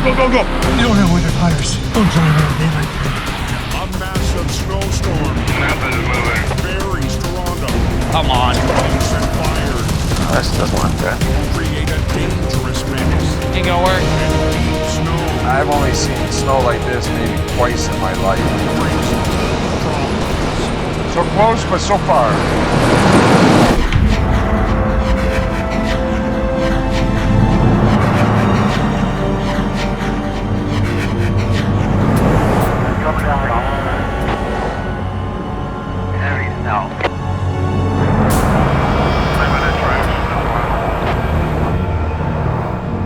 go, go, go! You don't have winter tires. Don't drive everything like that. A massive snowstorm. Nothing is moving. Buries Toronto. Come on. Set fires. This doesn't look good. Create a dangerous menace. Ain't gonna work. And deep snow. I've only seen snow like this maybe twice in my life. So close, but so far. Coming down on heavy snow. Limited traction.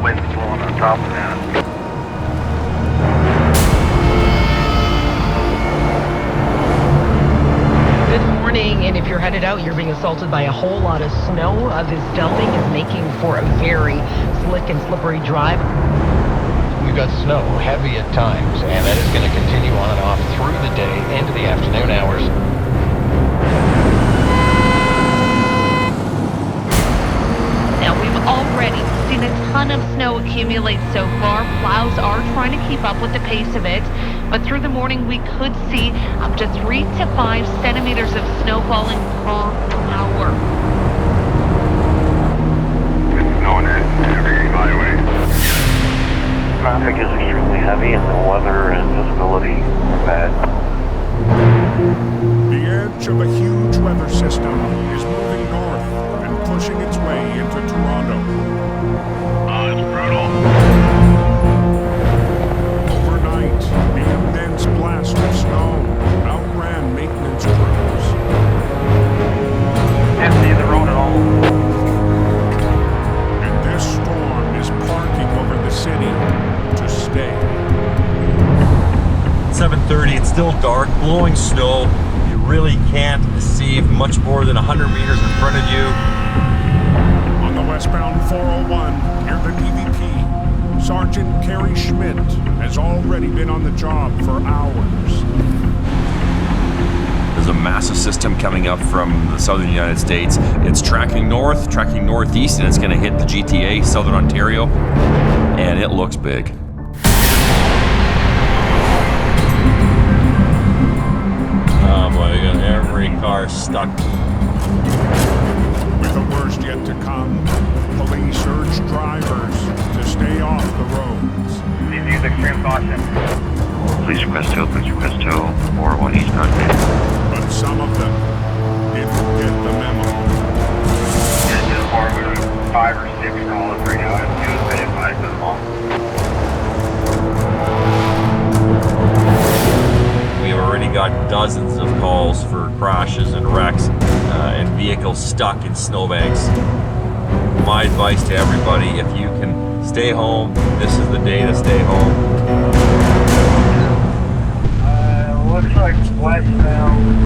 Wind's blowing on top of that. And if you're headed out, you're being assaulted by a whole lot of snow. This delving is making for a very slick and slippery drive. We've got snow, heavy at times, and that is going to continue on and off through the day into the afternoon hours. Now, we've already seen a ton of snow accumulate so far. Plows are trying to keep up with the pace of it. But through the morning, we could see up to 3 to 5 centimeters of snow falling per hour. It's snowing at every highway. Traffic is extremely heavy and the weather and visibility are bad. The edge of a huge weather system is moving north and pushing its way into Toronto. It's brutal. Overnight, the immense blast of snow outran maintenance crews. Can't see the road at all. And this storm is parking over the city to stay. 7:30, it's still dark, blowing snow. You really can't see much more than 100 meters in front of you. On the westbound 401 near the DVP, Sergeant Kerry Schmidt has already been on the job for hours. There's a massive system coming up from the southern United States. It's tracking north, tracking northeast, and it's going to hit the GTA, southern Ontario, and it looks big. Oh boy, we got every car stuck. With the worst yet to come, police urge drivers to stay off the roads. Please use extreme caution. Please request tow, or 1 eastbound. But some of them didn't get the memo. Yeah, just forward 5 or 6 calls right now. I'm going to say it 5 to them all. We've already got dozens of calls for crashes and wrecks and vehicles stuck in snowbanks. My advice to everybody, if you can stay home, this is the day to stay home. Looks like westbound.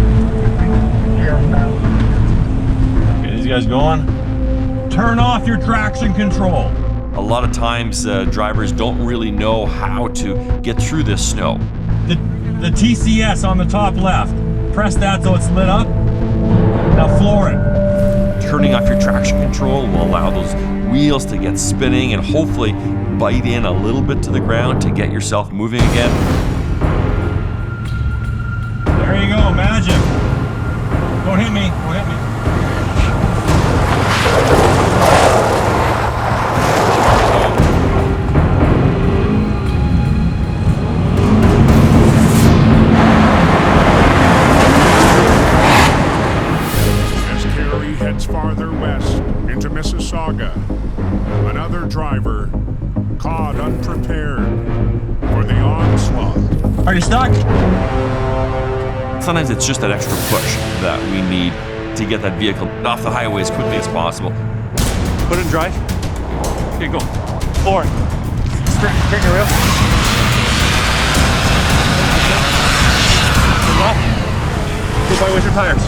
Okay, these guys going? Turn off your traction control. A lot of times, drivers don't really know how to get through this snow. The TCS on the top left. Press that so it's lit up. Now flooring. Turning off your traction control will allow those wheels to get spinning and hopefully bite in a little bit to the ground to get yourself moving again. There you go, magic. Don't hit me, don't hit me. Heads farther west into Mississauga. Another driver caught unprepared for the onslaught. Are you stuck? Sometimes it's just that extra push that we need to get that vehicle off the highway as quickly as possible. Put it in drive. Okay, go. Floor. Straight your wheel. Good luck. Goodbye with your tires.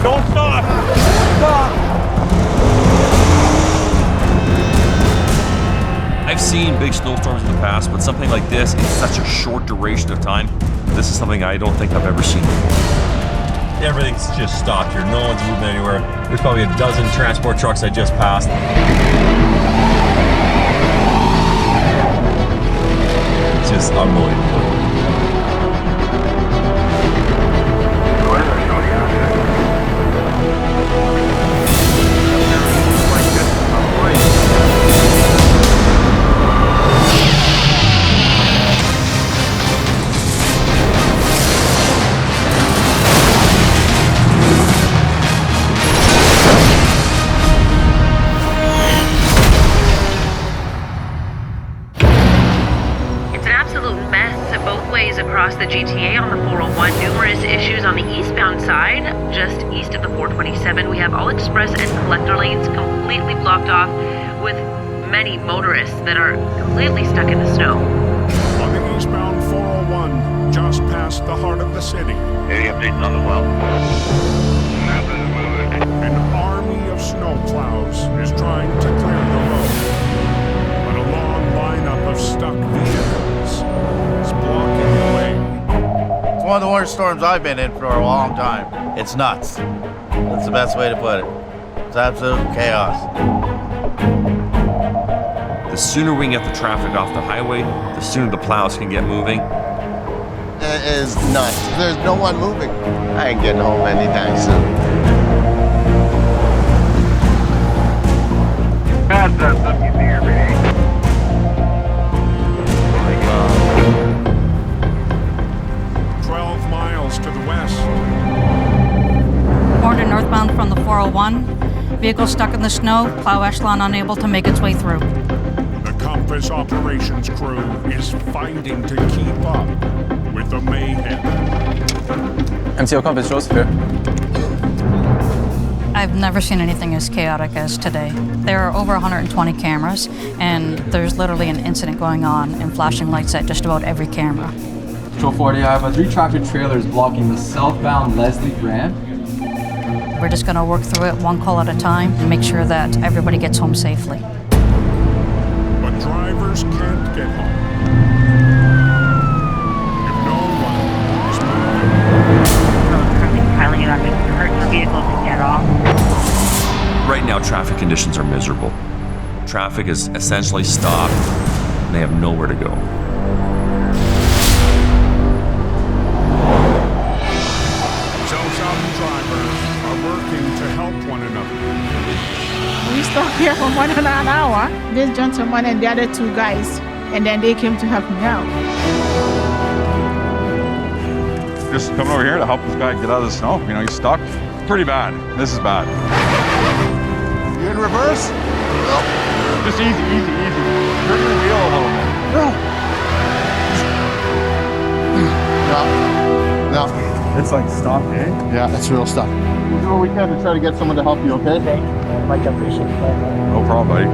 Don't stop! Stop! I've seen big snowstorms in the past, but something like this in such a short duration of time, this is something I don't think I've ever seen before. Everything's just stopped here. No one's moving anywhere. There's probably a dozen transport trucks I just passed. It's just unbelievable. Across the GTA on the 401, numerous issues on the eastbound side. Just east of the 427, we have all express and collector lanes completely blocked off, with many motorists that are completely stuck in the snow. On the eastbound 401, just past the heart of the city, Any updates on the well? Nothing moving. an army of snow plows is trying to clear the road. But a long lineup of stuck vehicles is blocking the way. It's one of the worst storms I've been in for a long time. It's nuts. That's the best way to put it. It's absolute chaos. The sooner we can get the traffic off the highway, the sooner the plows can get moving. It is nuts. There's no one moving. I ain't getting home anytime soon. Pass that stuff you see every day. 12 miles to the west. Order northbound from the 401. Vehicle stuck in the snow, plow echelon unable to make its way through. The Compass operations crew is fighting to keep up with the mayhem. MCO Compass, Joseph here. I've never seen anything as chaotic as today. There are over 120 cameras, and there's literally an incident going on and flashing lights at just about every camera. Patrol 40, I have 3 tractor trailers blocking the southbound Leslie ramp. We're just going to work through it one call at a time and make sure that everybody gets home safely. But drivers can't get home if no one is moving. Currently piling it up in her vehicle to get off. Right now, traffic conditions are miserable. Traffic is essentially stopped, and they have nowhere to go. So some drivers are working to help one another. We stopped here for more than an hour. This gentleman and the other 2 guys, and then they came to help me out. Just coming over here to help this guy get out of the snow. You know, he's stuck. Pretty bad. This is bad. You in reverse? No. Just easy. Turn your wheel a little bit. No. It's like stuck, eh? Yeah, it's real stuck. We'll do what we can to try to get someone to help you, okay? Much appreciated. No problem, buddy.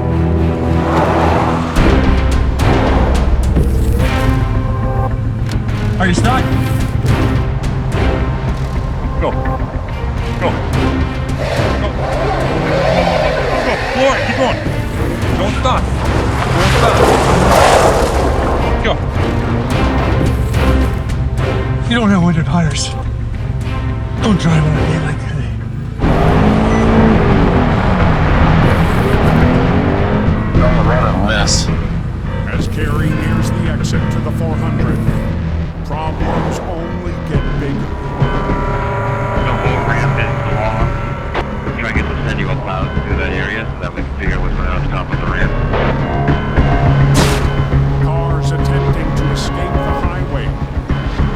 Are you stuck? Go. Floor it, keep going. Don't stop. Go. You don't have winter tires. Don't drive on a day like today. Mess. As Carrie nears the exit to the 400, problems only get bigger. The whole ramp is long. Try to get the send you a plow through that area so that we can figure out what's going on top of the ramp. Cars attempting to escape the highway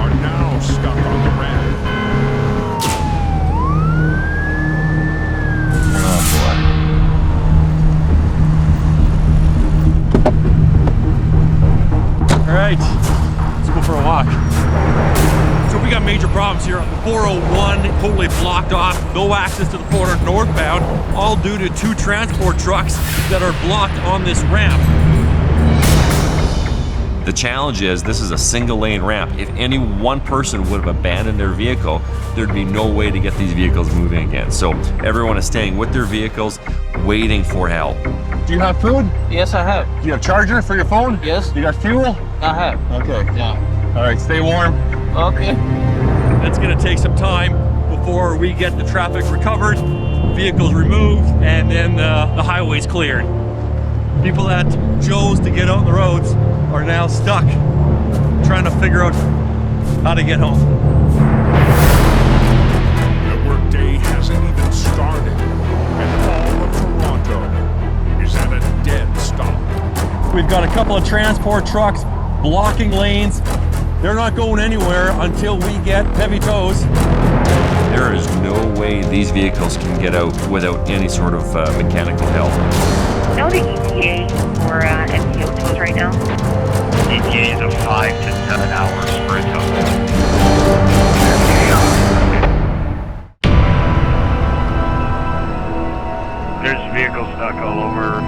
are now stuck on the ramp. All right, let's go for a walk. So we got major problems here on the 401, totally blocked off, no access to the 400 northbound, all due to 2 transport trucks that are blocked on this ramp. The challenge is this is a single lane ramp. If any one person would have abandoned their vehicle, there'd be no way to get these vehicles moving again. So everyone is staying with their vehicles, waiting for help. Do you have food? Yes, I have. Do you have charger for your phone? Yes. You got fuel? I have. Okay. Yeah. All right, stay warm. Okay. It's gonna take some time before we get the traffic recovered, vehicles removed, and then the highways cleared. People that chose to get out on the roads are now stuck trying to figure out how to get home. The workday hasn't even started, and all of Toronto is at a dead stop. We've got a couple of transport trucks blocking lanes. They're not going anywhere until we get heavy tows. There is no way these vehicles can get out without any sort of mechanical help. Know the ETA for MTO tows right now? ETA is of 5 to 7 hours for a tow. There's vehicles stuck all over.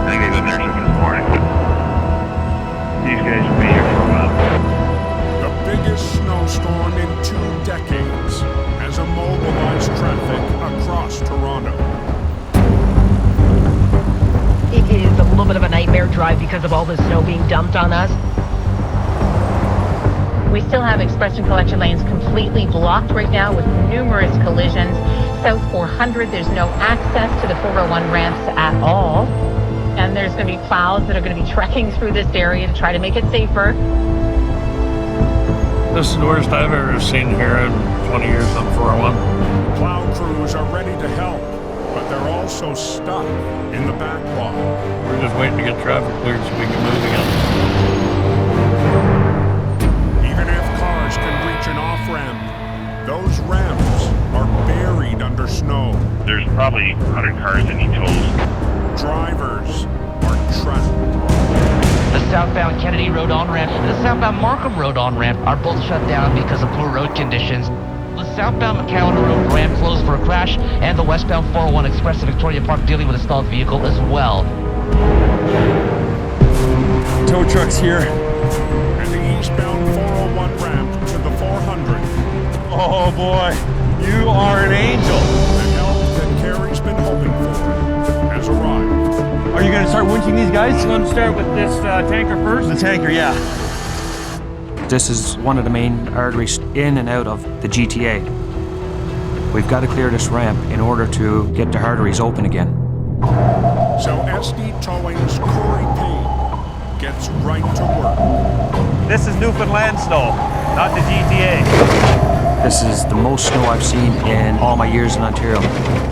I think they've been there since this morning. These guys will be here for a while. The biggest snowstorm in 2 decades has immobilized traffic across Toronto. It is a little bit of a nightmare drive because of all the snow being dumped on us. We still have express and collection lanes completely blocked right now with numerous collisions. South 400, there's no access to the 401 ramps at all. And there's going to be plows that are going to be trekking through this area to try to make it safer. This is the worst I've ever seen here in 20 years on 401. Plow crews are ready to help, but they're also stuck in the backlog. We're just waiting to get traffic cleared so we can move again. Even if cars can reach an off-ramp, those ramps are buried under snow. There's probably 100 cars that need tolls. Drivers are trapped. The southbound Kennedy Road on-ramp and the southbound Markham Road on-ramp are both shut down because of poor road conditions. The southbound McCowan Road ramp closed for a crash, and the westbound 401 Express to Victoria Park dealing with a stalled vehicle as well. Tow trucks here. And the eastbound 401 ramp to the 400. Oh boy, you are an angel. The help that Carrie's been hoping for has arrived. Are you gonna start winching these guys? I'm gonna start with this tanker first. The tanker, yeah. This is one of the main arteries in and out of the GTA. We've got to clear this ramp in order to get the arteries open again. So SD Towing's Corey Payne gets right to work. This is Newfoundland snow, not the GTA. This is the most snow I've seen in all my years in Ontario.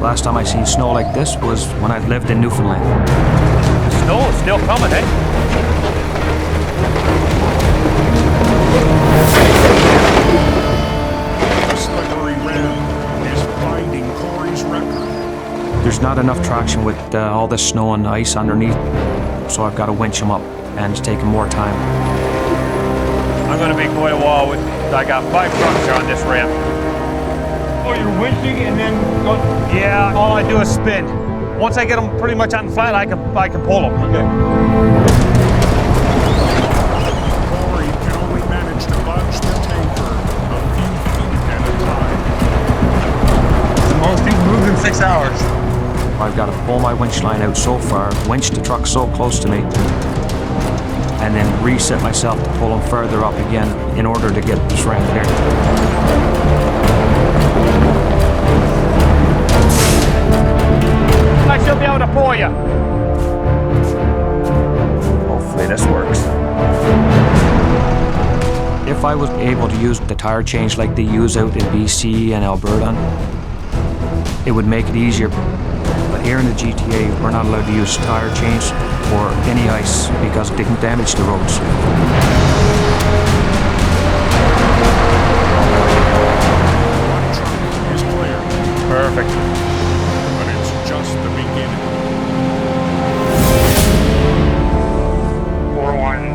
Last time I seen snow like this was when I lived in Newfoundland. The snow is still coming, eh? The slippery ramp is binding Corey's record. There's not enough traction with all this snow and ice underneath, so I've got to winch them up, and it's taking more time. I'm gonna be quite a while. I got 5 trucks here on this ramp. Oh, you're winching and then go? Yeah, all I do is spin. Once I get them pretty much on the flat, I can pull them. Okay. Corey can only manage to budge the tanker a few feet at a time. The most he's moved in 6 hours. I've got to pull my winch line out so far, winch the truck so close to me, and then reset myself to pull them further up again in order to get this ramp clear. I should be able to pull you. Hopefully this works. If I was able to use the tire change like they use out in BC and Alberta, it would make it easier. But here in the GTA, we're not allowed to use tire change or any ice because it can damage the roads. One truck is clear. Perfect. But it's just the beginning. 401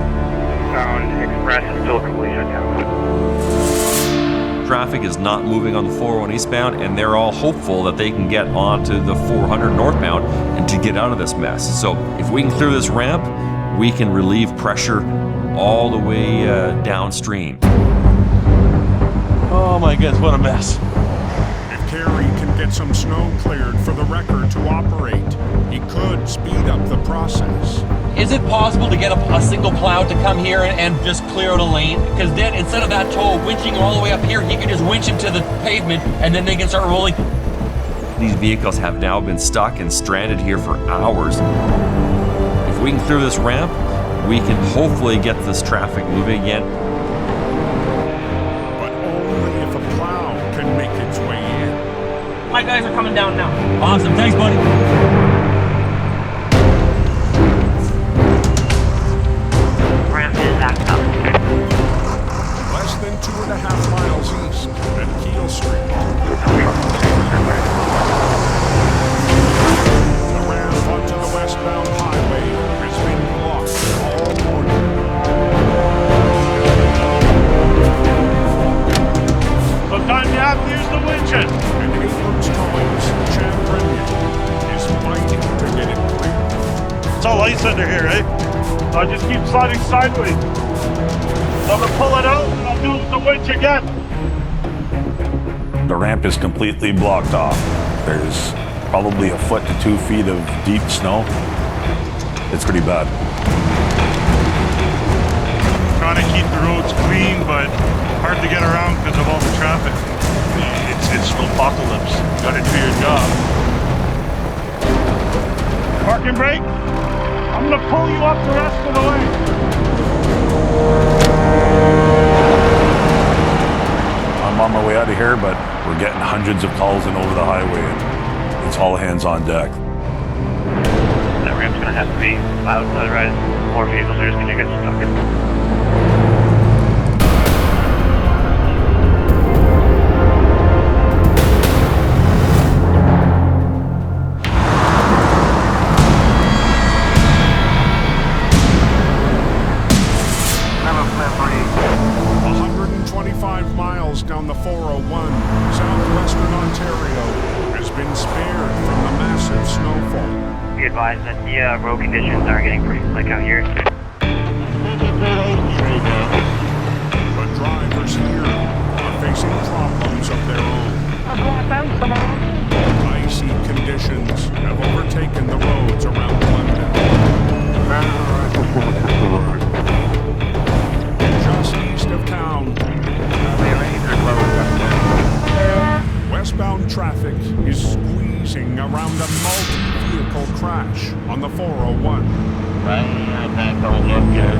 bound express is still completely shut down. Traffic is not moving on the 401 eastbound, and they're all hopeful that they can get onto the 400 northbound and to get out of this mess. So if we can clear this ramp, we can relieve pressure all the way downstream. Oh my goodness, what a mess. If Carey can get some snow cleared for the wrecker to operate, he could speed up the process. Is it possible to get a single plow to come here and just clear out a lane? Because then instead of that tow winching all the way up here, he can just winch him to the pavement and then they can start rolling. These vehicles have now been stuck and stranded here for hours. If we can clear this ramp, we can hopefully get this traffic moving again. But only if a plow can make its way in. My guys are coming down now. Awesome, thanks buddy. Ramp is backed up. Less than 2.5 miles east at Keel Street. The ramp onto the westbound highway has been blocked all morning. Sometimes you have to use the winches. And Abrams Towing's Chad Brennan is fighting to get it clear. It's all ice under here, eh? I just keep sliding sideways. So I'm gonna pull it out and I'll do it with the winch again. The ramp is completely blocked off. There's probably 1 foot to 2 feet of deep snow. It's pretty bad. Trying to keep the roads clean, but hard to get around because of all the traffic. It's snowpocalypse. Gotta do your job. Parking brake. I'm gonna pull you up the rest of the way. I'm on my way out of here, but we're getting hundreds of calls in over the highway, and it's all hands on deck. That ramp's gonna have to be loud, otherwise more vehicles are just gonna get stuck. Down the 401, southwestern Ontario has been spared from the massive snowfall. Be advised that the road conditions are getting pretty slick out here. But drivers here are facing problems of their own. Icy conditions have overtaken the roads around London. Just east of town, westbound traffic is squeezing around a multi-vehicle crash on the 401. That don't look good.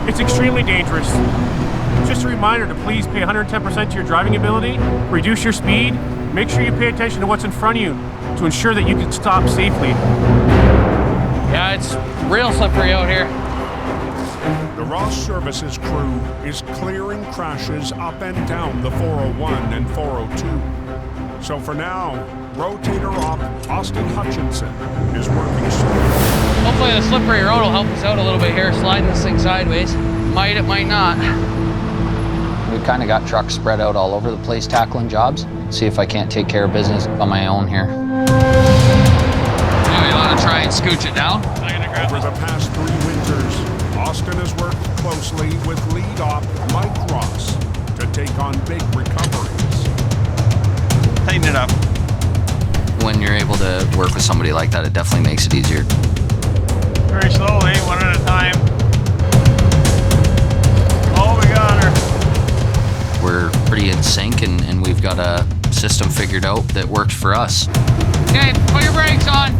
It's extremely dangerous. Just a reminder to please pay 110% to your driving ability, reduce your speed, make sure you pay attention to what's in front of you to ensure that you can stop safely. Yeah, it's real slippery out here. The Ross Services crew is clearing crashes up and down the 401 and 402. So for now, rotator op Austin Hutchinson is working slow. Hopefully the slippery road will help us out a little bit here, sliding this thing sideways. It might not. We've kind of got trucks spread out all over the place tackling jobs. See if I can't take care of business on my own here. Maybe you want to try and scooch it down? Over the past 3 winters, Austin has worked closely with lead op Mike Ross to take on big recoveries. Tighten it up. When you're able to work with somebody like that, it definitely makes it easier. Very slowly, one at a time. Oh, we got her. We're pretty in sync and we've got a system figured out that works for us. Okay, put your brakes on.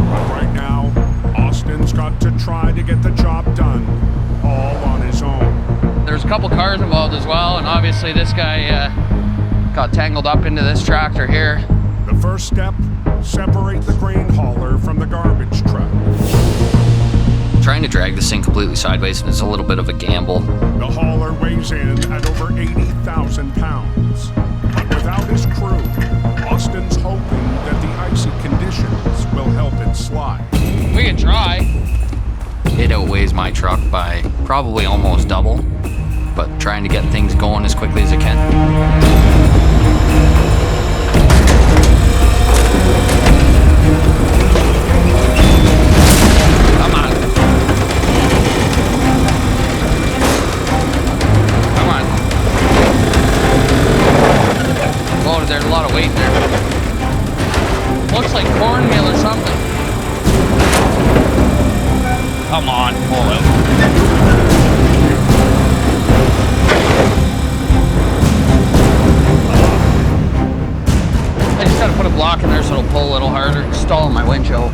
But right now, Austin's got to try to get the job done, all on his own. There's a couple cars involved as well, and obviously this guy got tangled up into this tractor here. The first step, separate the grain hauler from the garbage truck. Trying to drag this thing completely sideways is a little bit of a gamble. The hauler weighs in at over 80,000 pounds. But without his crew, Austin's hoping that the icy conditions will help it slide. We can try. It outweighs my truck by probably almost double. but trying to get things going as quickly as I can. Come on. Come on. Oh, there's a lot of weight there. Looks like cornmeal or something. Come on, pull it. I just gotta put a block in there so it'll pull a little harder. Stalling my windshield.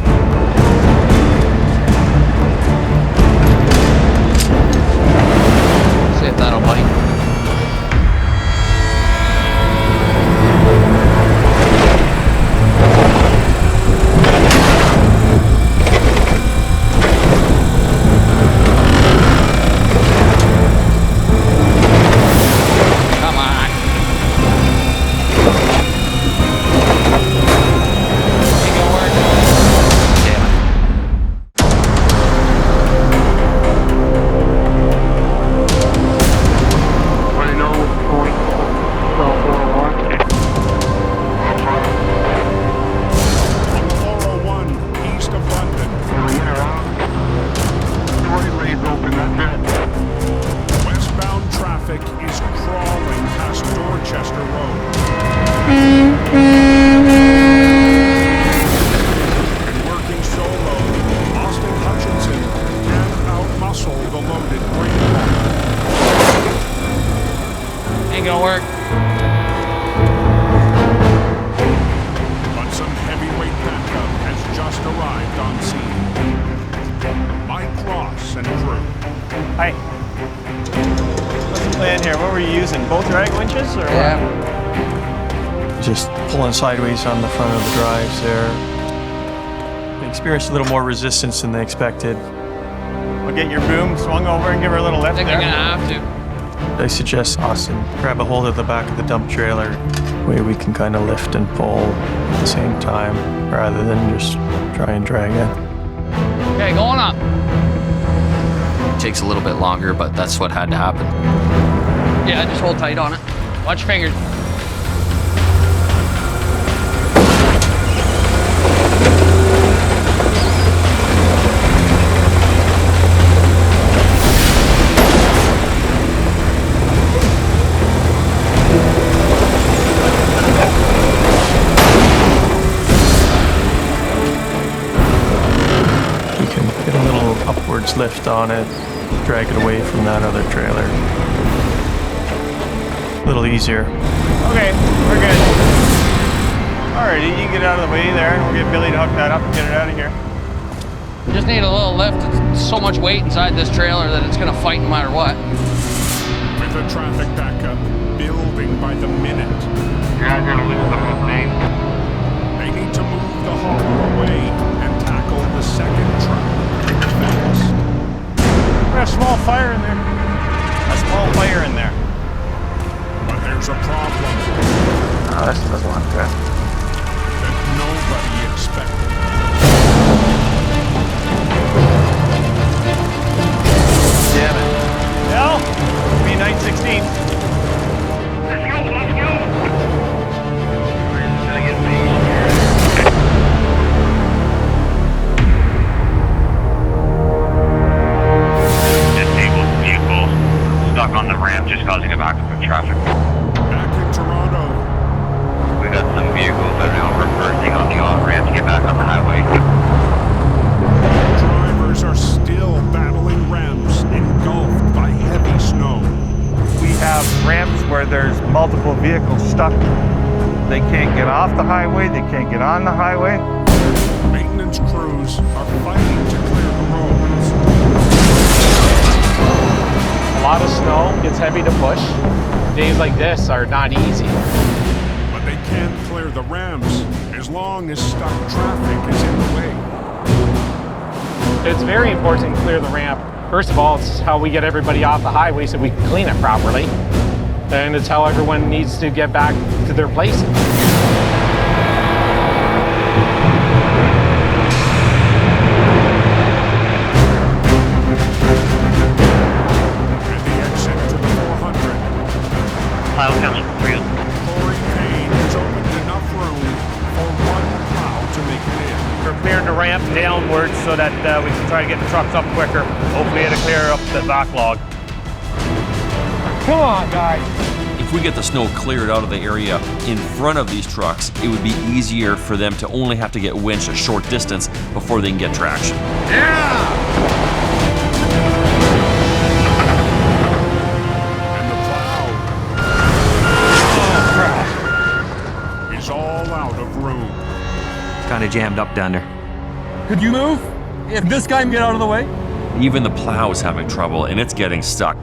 See if that'll bite. Sideways on the front of the drives there. They experienced a little more resistance than they expected. We'll get your boom swung over and give her a little lift. I think you're gonna have to. I suggest Austin grab a hold of the back of the dump trailer. Way we can kind of lift and pull at the same time rather than just try and drag it. Okay, going up. It takes a little bit longer, but that's what had to happen. Yeah, just hold tight on it. Watch your fingers. Lift on it, drag it away from that other trailer. A little easier. Okay, we're good. Alrighty, you can get out of the way there and we'll get Billy to hook that up and get it out of here. Just need a little lift. It's so much weight inside this trailer that it's gonna fight no matter what. With the traffic backup building by the minute. Yeah, I'm gonna lose the whole thing. They need to move the hauler away and tackle the second truck. Fast. A small fire in there. A small fire in there. But there's a problem. Oh, this doesn't look good. That nobody expected. Damn it. Well, it'll be night 16. Let's go, let's go. We're just gonna get paid. Stuck on the ramp, just causing a backup of traffic. Back in Toronto. We got some vehicles that are now reversing on the off-ramp to get back on the highway. Drivers are still battling ramps engulfed by heavy snow. We have ramps where there's multiple vehicles stuck. They can't get off the highway, they can't get on the highway. Maintenance crews are fighting to clear the roads. A lot of snow, gets heavy to push. Days like this are not easy. But they can't clear the ramps as long as stuck traffic is in the way. It's very important to clear the ramp. First of all, it's how we get everybody off the highway so we can clean it properly. And it's how everyone needs to get back to their places. And the exit to the We're clearing the ramp downwards so that we can try to get the trucks up quicker. Hopefully it'll clear up the backlog. Come on, guys. If we get the snow cleared out of the area in front of these trucks, it would be easier for them to only have to get winched a short distance before they can get traction. And the plow is all out of room. It's kind of jammed up down there. Could you move? If this guy can get out of the way? Even the plow is having trouble, and it's getting stuck.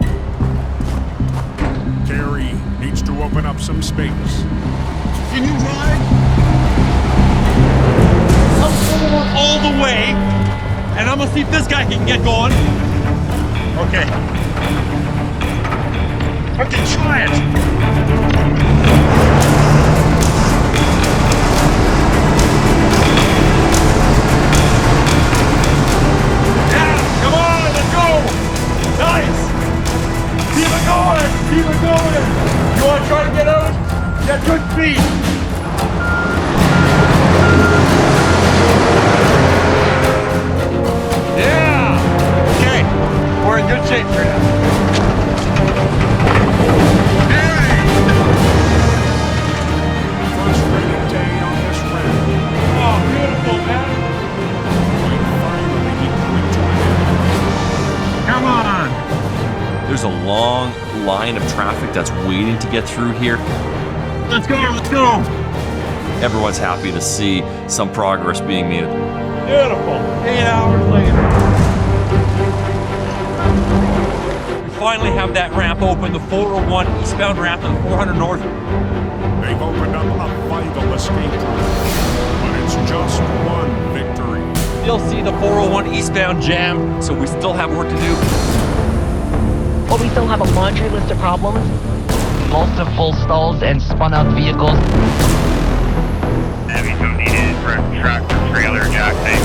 Terry needs to open up some space. Can you drive? I'm going all the way, and I'm gonna see if this guy can get going. Okay. Okay, try it. Keep it going! Keep it going! You want to try to get out? Get good speed! Yeah! Okay, we're in good shape for now. First rainy day on this ramp. Oh, beautiful, man! Finally coming to an end. Come on! There's a long line of traffic that's waiting to get through here. Let's go, let's go! Everyone's happy to see some progress being made. Beautiful. 8 hours later. We finally have that ramp open, the 401 eastbound ramp and the 400 north. They've opened up a vital escape route, but it's just one victory. Still see the 401 eastbound jam, so we still have work to do. But we still have a laundry list of problems. Multiple full stalls and spun out vehicles. Heavy tow needed for a tractor trailer jack tank.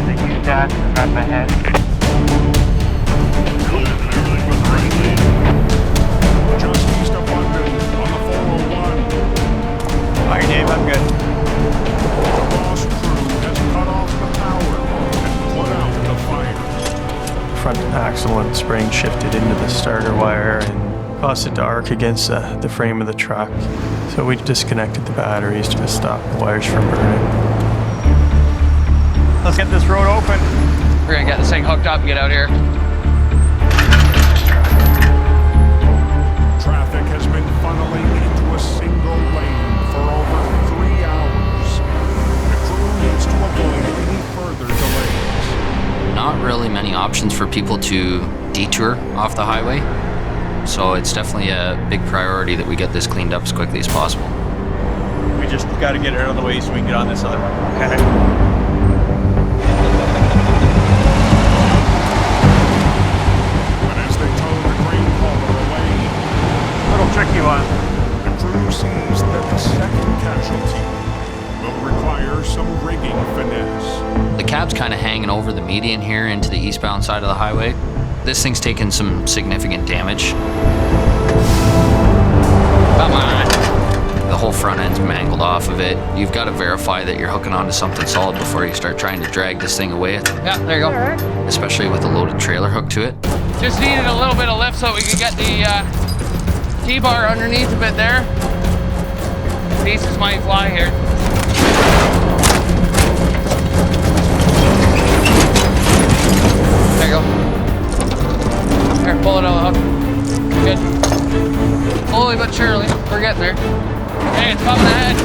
The UDAS is up ahead. Just east of London on the 401. Hi, Dave, I'm good. The boss crew has cut off the power and put out the fire. Front axle and spring shifted into the starter wire and caused it to arc against the frame of the truck. So we disconnected the batteries to stop the wires from burning. Let's get this road open. We're gonna get this thing hooked up and get out here. Traffic has been funneling into a single lane for over 3 hours. The crew needs to avoid any further delays. Not really many options for people to detour off the highway. So it's definitely a big priority that we get this cleaned up as quickly as possible. We just got to get it out of the way so we can get on this other one. But as they tow the grain hauler away, Little tricky one. the crew sees that the second casualty will require some rigging finesse. The cab's kind of hanging over the median here into the eastbound side of the highway. This thing's taken some significant damage. Come on. The whole front end's mangled off of it. You've got to verify that you're hooking onto something solid before you start trying to drag this thing away. Yeah, there you go. Especially with a loaded trailer hooked to it. Just needed a little bit of lift so we could get the T-bar underneath a bit there. Pieces might fly here. There you go. Here, pull it out of the hook. Good. Slowly but surely, we're getting there. Hey, it's coming ahead.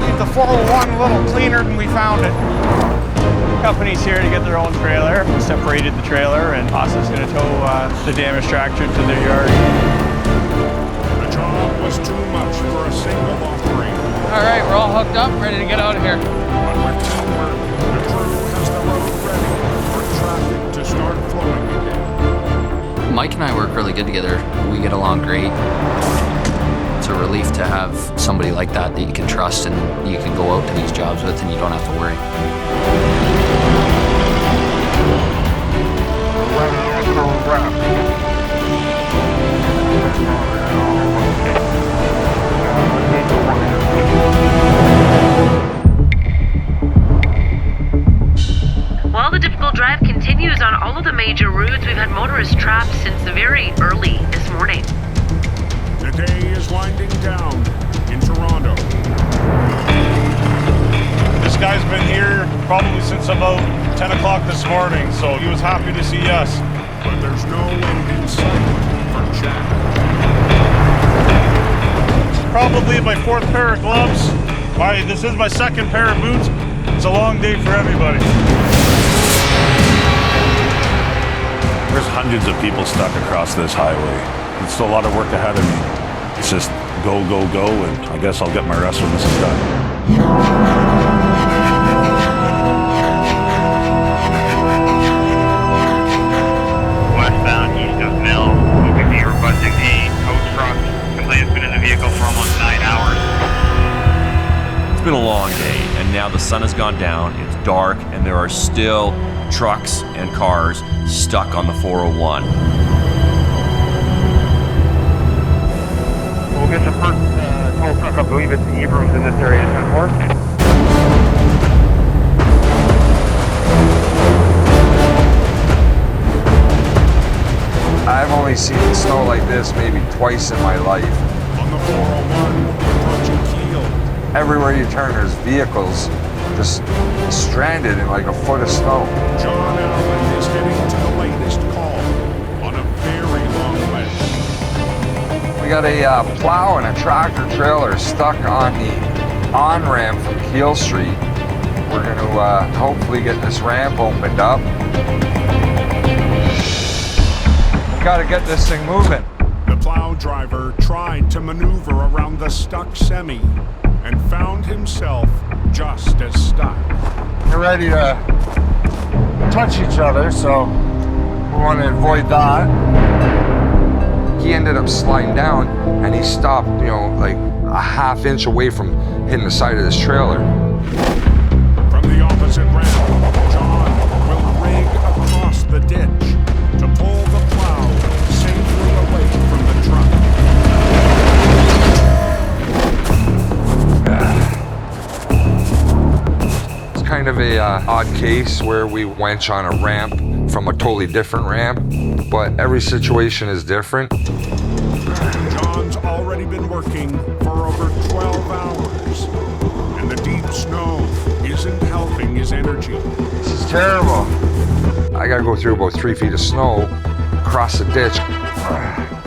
Keep the 401 a little cleaner than we found it. Company's here to get their own trailer. We separated the trailer and Austin's going to tow the damaged tractor to their yard. The job was too much for a single offering. All right, we're all hooked up, ready to get out of here. But with teamwork, the crew has the road ready for traffic to start flowing again. Mike and I work really good together. We get along great. It's a relief to have somebody like that you can trust and you can go out to these jobs with and you don't have to worry. While the difficult drive continues on all of the major routes, we've had motorists trapped since very early this morning. The day is winding down in Toronto. This guy's been here probably since about 10 o'clock this morning, so he was happy to see us. But there's no end in sight for Jack. Probably my fourth pair of gloves. This is my second pair of boots. It's a long day for everybody. There's hundreds of people stuck across this highway. It's still a lot of work ahead of me. It's just go, go, go, and I guess I'll get my rest when this is done. Westbound east of Mill, OPP requesting a tow truck. Complaint has been in the vehicle for almost 9 hours. It's been a long day, and now the sun has gone down, it's dark, and there are still trucks and cars stuck on the 401. We'll get the first tow truck, I believe it's Abrams in this area, 10-4. I've only seen snow like this maybe twice in my life. On the 401, approaching Kiel. Everywhere you turn, there's vehicles just stranded in like a foot of snow. John Allen is heading to the latest call on a very long ledge. We got a plow and a tractor trailer stuck on the on-ramp from Kiel Street. We're going to hopefully get this ramp opened up. We got to get this thing moving. The plow driver tried to maneuver around the stuck semi and found himself just as stuck. We're ready to touch each other, so we want to avoid that. He ended up sliding down and he stopped, like a half inch away from hitting the side of this trailer. From the opposite ramp, John will rig across the ditch to pull the plow safely away from the truck. It's kind of a odd case where we went on a ramp from a totally different ramp, but every situation is different. John's already been working for over 12 hours, and the deep snow isn't helping his energy. This is terrible. I gotta go through about 3 feet of snow, cross the ditch.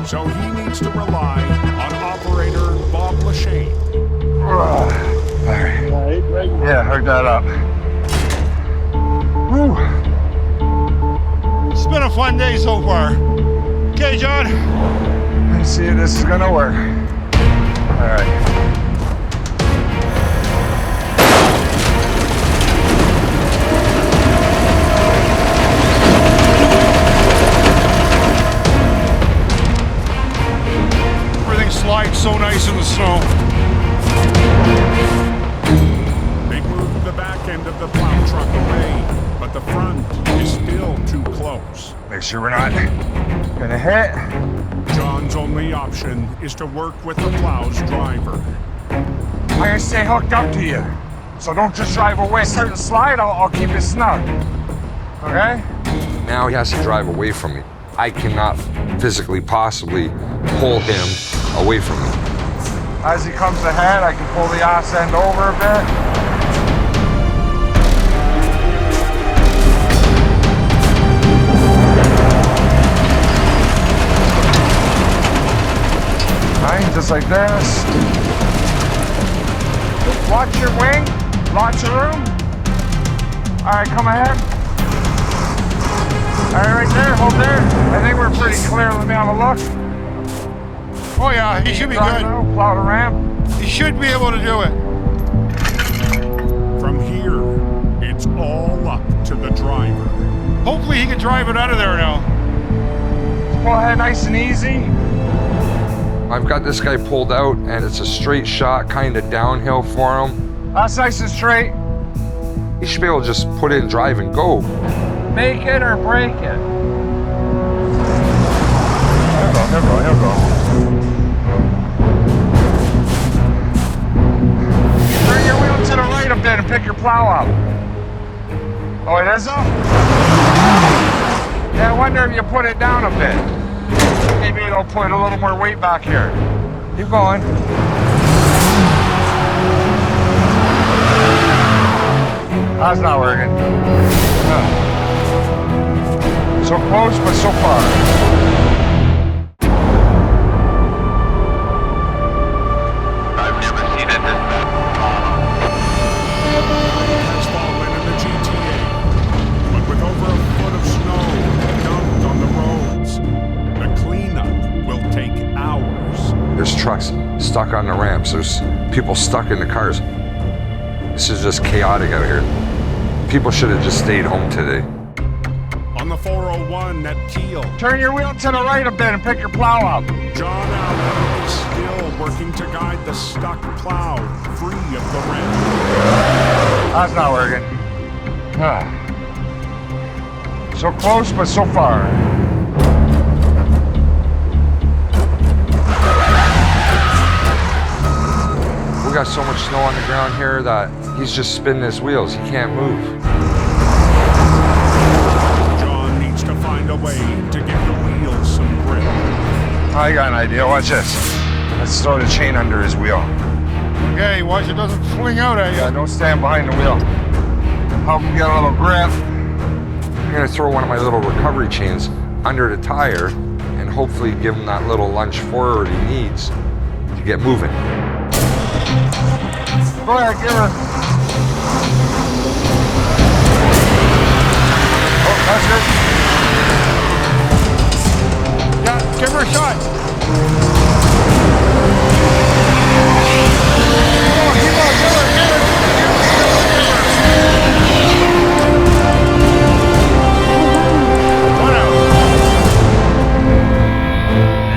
So he needs to rely on operator Bob Lachey. All right. Yeah, hook that up. Whew. It's been a fun day so far. Okay, John. Let's see if this is gonna work. All right. Everything slides so nice in the snow. They moved the back end of the plow truck away, but the front is still too close. Make sure we're not gonna hit. John's only option is to work with the plow's driver. I'm gonna stay hooked up to you, so don't just drive away. Start to slide, I'll keep it snug. Okay? Now he has to drive away from me. I cannot physically possibly pull him away from me. As he comes ahead, I can pull the ass end over a bit. Right, just like this. Watch your wing, lots of room. All right, come ahead. All right, right there, hold there. I think we're pretty clear. Let me have a look. Oh yeah, he should be good. Plow the ramp. He should be able to do it. From here, it's all up to the driver. Hopefully he can drive it out of there now. Go ahead, nice and easy. I've got this guy pulled out, and it's a straight shot, kind of downhill for him. That's nice and straight. He should be able to just put it in drive and go. Make it or break it. He'll go. Turn your wheel to the right a bit and pick your plow up. Oh, it is up? Yeah, I wonder if you put it down a bit. Maybe it'll put a little more weight back here. Keep going. That's not working. So close, but so far. I've never seen it this bad. Has fallen in the GTA, but with over a foot of snow dumped on the roads, the cleanup will take hours. There's trucks stuck on the ramps. There's people stuck in the cars. This is just chaotic out here. People should have just stayed home today. On the 401 at Keel, Turn your wheel to the right a bit and pick your plow up. John Allen is still working to guide the stuck plow free of the ramp. That's not working. So close, but so far. We got so much snow on the ground here that he's just spinning his wheels. He can't move. John needs to find a way to give the wheels some grip. I got an idea. Watch this. Let's throw the chain under his wheel. Okay, watch it doesn't swing out at you. Yeah, don't stand behind the wheel. Help him get a little grip. I'm gonna throw one of my little recovery chains under the tire and hopefully give him that little lunge forward he needs to get moving. Go ahead, give her. Oh, that's good. Yeah, give her a shot. Keep on, give her.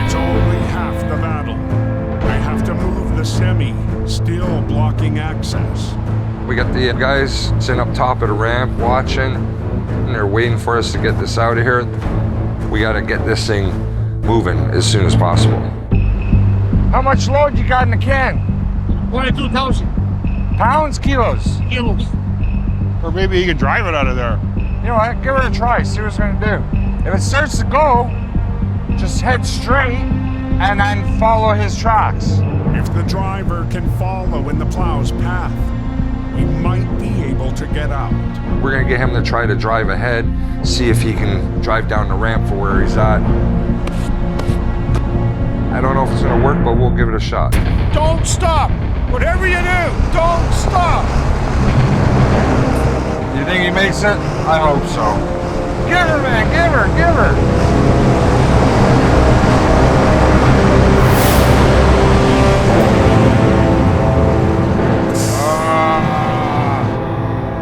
It's only half the battle. I have to move the semi, still blocking access. We got the guys sitting up top of the ramp watching, and they're waiting for us to get this out of here. We gotta get this thing moving as soon as possible. How much load you got in the can? 22,000 Pounds, kilos? kilos. Or maybe he can drive it out of there. You know what? Give it a try. See what it's going to do. If it starts to go, just head straight and then follow his tracks. If the driver can follow in the plow's path, he might be able to get out. We're gonna get him to try to drive ahead, see if he can drive down the ramp for where he's at. I don't know if it's gonna work, but we'll give it a shot. Don't stop! Whatever you do, don't stop! You think he makes it? I hope so. Give her, man, give her, give her!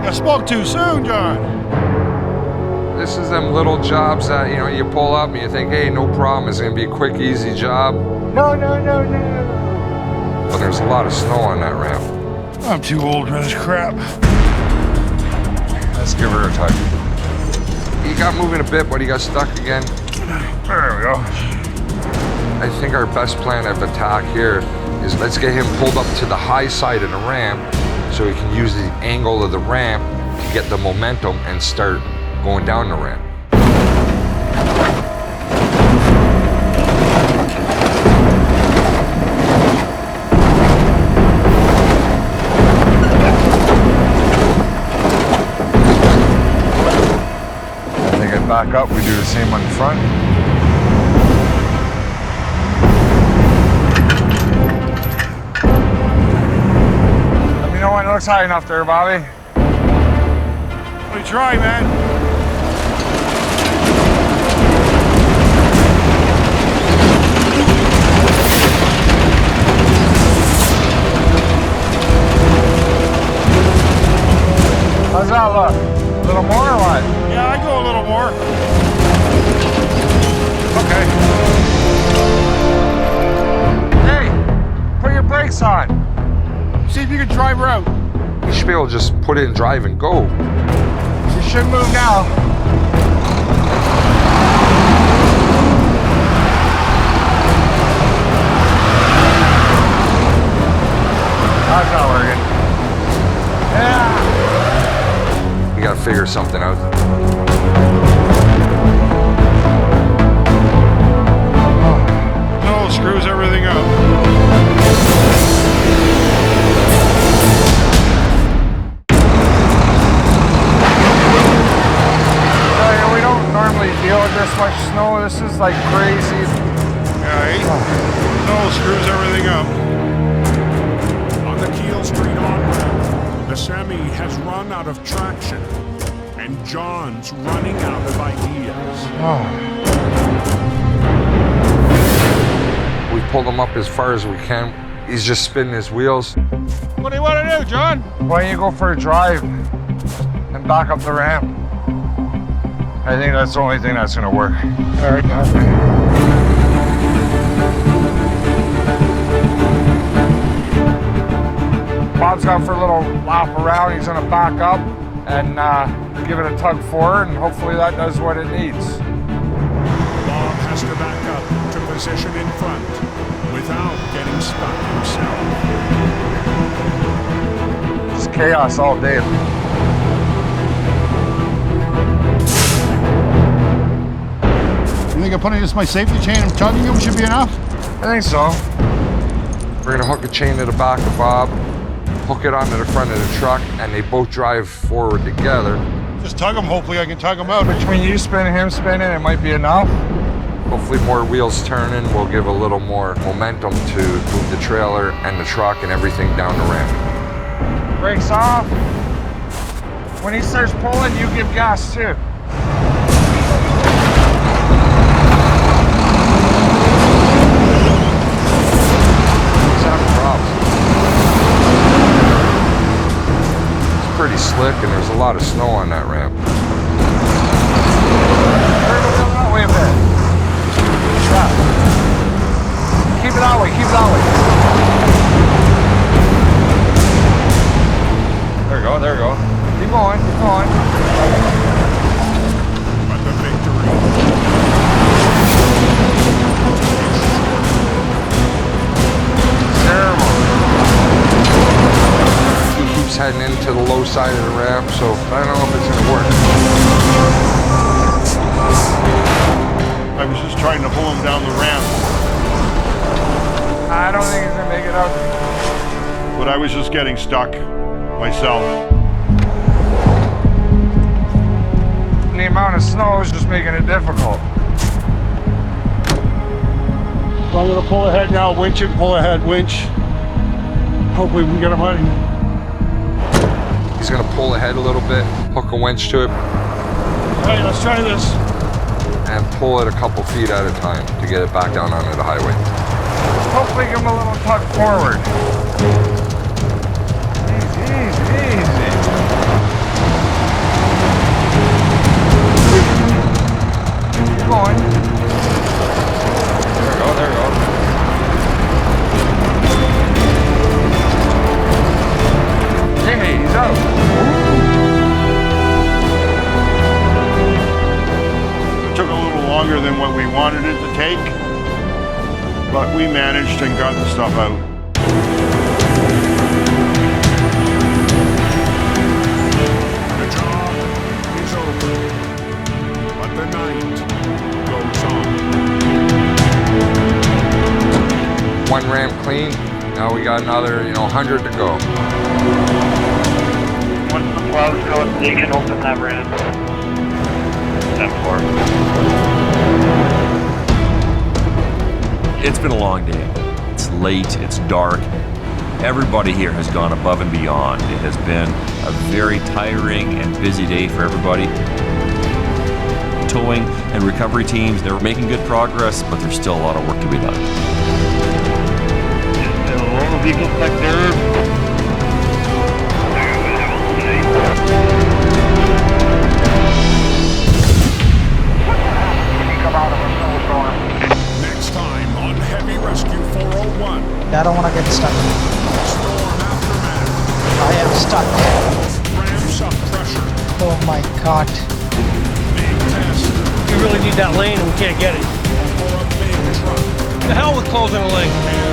You spoke too soon, John. This is them little jobs that, you know, you pull up and you think, hey, no problem, it's gonna be a quick, easy job. No. But there's a lot of snow on that ramp. I'm too old for this crap. Let's give her a tug. He got moving a bit, but he got stuck again. There we go. I think our best plan of attack here is let's get him pulled up to the high side of the ramp so he can use the angle of the ramp to get the momentum and start going down the ramp. When they get back up, we do the same on the front. Let me know when it looks high enough there, Bobby. We try, man. How's that look? A little more or what? Yeah, I go a little more. Okay. brakes on. See if you can drive her out. You should be able to just put it in drive and go. You should move now. That's not working. Yeah. You gotta figure something out. No, screws everything up. We don't normally deal with this much snow. This is like crazy. Okay. No, screws everything up. On the Keel Street on-ramp, the Semi has run out of traction, and John's running out of ideas. We pulled him up as far as we can. He's just spinning his wheels. What do you want to do, John? Why don't you go for a drive and back up the ramp? I think that's the only thing that's going to work. All right, Bob's gone for a little lap around. He's going to back up and give it a tug forward, and hopefully that does what it needs. Bob has to back up to position in front without getting stuck himself. Just chaos all day. You think putting this my safety chain and tugging him should be enough? I think so. We're gonna hook a chain to the back of Bob, hook it onto the front of the truck, and they both drive forward together. Just tug him, hopefully I can tug him out. Between you spinning, him spinning, it might be enough. Hopefully more wheels turning will give a little more momentum to move the trailer and the truck and everything down the ramp. Brakes off. When he starts pulling, you give gas too. Pretty slick, and there's a lot of snow on that ramp. Turn the wheel that way a bit. Yeah. Keep it that way, keep it that way. There we go, there we go. Keep going, keep going. But the victory. Terrible. Keeps heading into the low side of the ramp, so I don't know if it's gonna work. I was just trying to pull him down the ramp. I don't think he's gonna make it up. But I was just getting stuck myself. The amount of snow is just making it difficult. So I'm gonna pull ahead now, winch it, pull ahead, winch. Hopefully we can get him out. He's gonna pull ahead a little bit, hook a winch to it. All right, let's try this. And pull it a couple feet at a time to get it back down onto the highway. Hopefully give him a little tug forward. Easy, easy, easy. Keep going. There we go, there we go. Hey, he's out. It took a little longer than what we wanted it to take, but we managed and got the stuff out. The job is over, but the night goes on. One ramp clean, now we got another, 100 to go. Once the plows go, they can open that ramp. 10-4. It's been a long day. It's late, it's dark. Everybody here has gone above and beyond. It has been a very tiring and busy day for everybody. Towing and recovery teams, they're making good progress, but there's still a lot of work to be done. Still a lot of vehicles back there. Come out of a snowstorm. Next time on Heavy Rescue 401. I don't want to get stuck. stuck. Ramps up pressure. Oh my god. Big test We really need that lane and we can't get it. for a big truck. The hell with closing a lane.